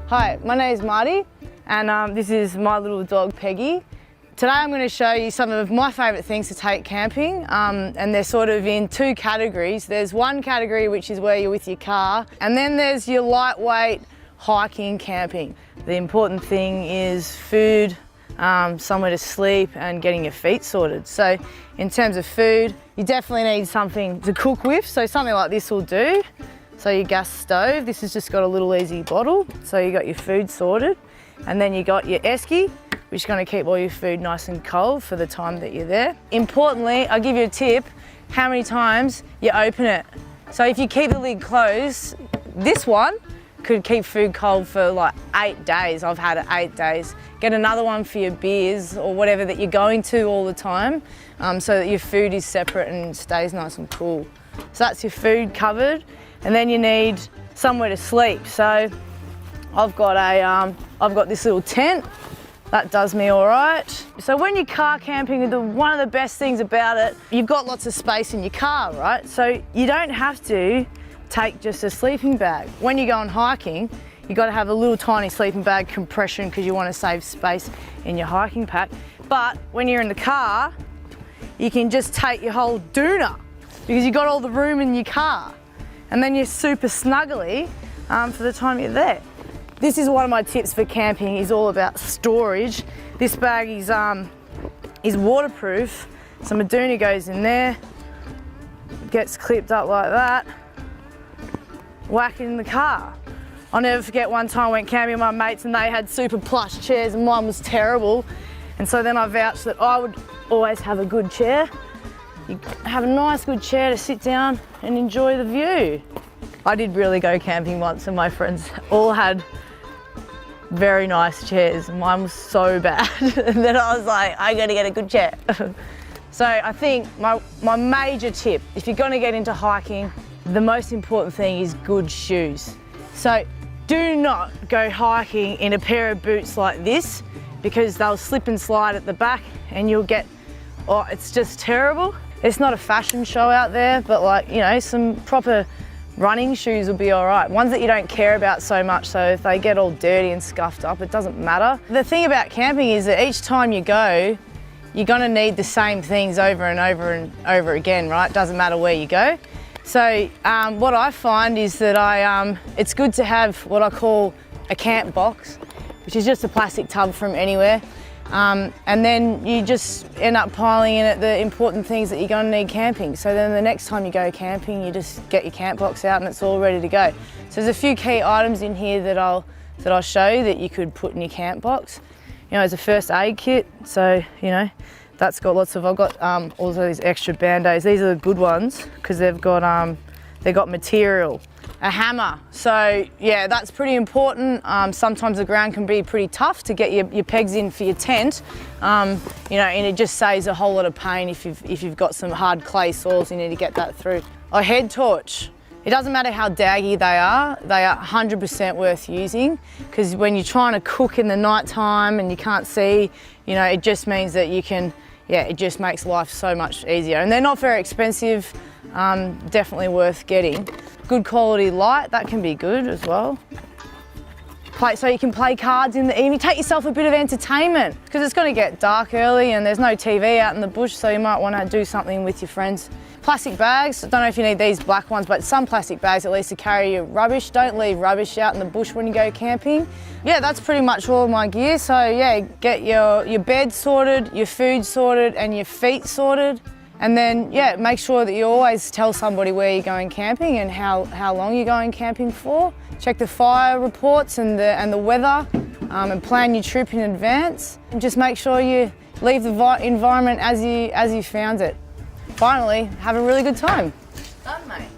Hi, my name is Marti and this is my little dog Peggy. Today I'm going to show you some of my favourite things to take camping and they're sort of in two categories. There's one category which is where you're with your car, and then there's your lightweight hiking camping. The important thing is food, somewhere to sleep and getting your feet sorted. So in terms of food, you definitely need something to cook with, so something like this will do. So your gas stove, this has just got a little easy bottle, so you got your food sorted. And then you got your esky, which is going to keep all your food nice and cold for the time that you're there. Importantly, I'll give you a tip, how many times you open it. So if you keep the lid closed, this one could keep food cold for like 8 days. I've had it 8 days. Get another one for your beers or whatever that you're going to all the time, so that your food is separate and stays nice and cool. So that's your food covered. And then you need somewhere to sleep. So I've got this little tent. That does me all right. So when you're car camping, one of the best things about it, you've got lots of space in your car, right? So you don't have to take just a sleeping bag. When you're going hiking, you've got to have a little tiny sleeping bag compression because you want to save space in your hiking pack. But when you're in the car, you can just take your whole doona because you've got all the room in your car. And then you're super snuggly for the time you're there. This is one of my tips for camping, is all about storage. This bag is waterproof, so my doona goes in there, gets clipped up like that, whack it in the car. I'll never forget one time I went camping with my mates and they had super plush chairs and mine was terrible. And so then I vouched that I would always have a good chair. You have a nice good chair to sit down and enjoy the view. I did really go camping once and my friends all had very nice chairs. Mine was so bad. And then I was like, I gotta get a good chair. So I think my major tip, if you're gonna get into hiking, the most important thing is good shoes. So do not go hiking in a pair of boots like this because they'll slip and slide at the back and you'll get, oh, it's just terrible. It's not a fashion show out there, but like, you know, some proper running shoes will be all right. Ones that you don't care about so much, so if they get all dirty and scuffed up, it doesn't matter. The thing about camping is that each time you go, you're gonna need the same things over and over and over again, right? Doesn't matter where you go. So what I find is that it's good to have what I call a camp box, which is just a plastic tub from anywhere. And then you just end up piling in it the important things that you're going to need camping. So then the next time you go camping, you just get your camp box out and it's all ready to go. So there's a few key items in here that I'll show you that you could put in your camp box. You know, there's a first aid kit. So, you know, that's got lots of, I've got also these extra band-aids. These are the good ones because they've got material. A hammer, so yeah, that's pretty important. Sometimes the ground can be pretty tough to get your pegs in for your tent, you know, and it just saves a whole lot of pain if you've got some hard clay soils, you need to get that through. A head torch. It doesn't matter how daggy they are 100% worth using, because when you're trying to cook in the night time and you can't see, you know, it just means that you can, yeah, it just makes life so much easier. And they're not very expensive, definitely worth getting. Good quality light, that can be good as well. So you can play cards in the evening, take yourself a bit of entertainment, because it's going to get dark early and there's no TV out in the bush, so you might want to do something with your friends. Plastic bags, I don't know if you need these black ones, but some plastic bags at least to carry your rubbish. Don't leave rubbish out in the bush when you go camping. Yeah, that's pretty much all of my gear. So yeah, get your bed sorted, your food sorted and your feet sorted. And then, yeah, make sure that you always tell somebody where you're going camping and how long you're going camping for. Check the fire reports and the weather and plan your trip in advance. And just make sure you leave the environment as you found it. Finally, have a really good time. Done, mate.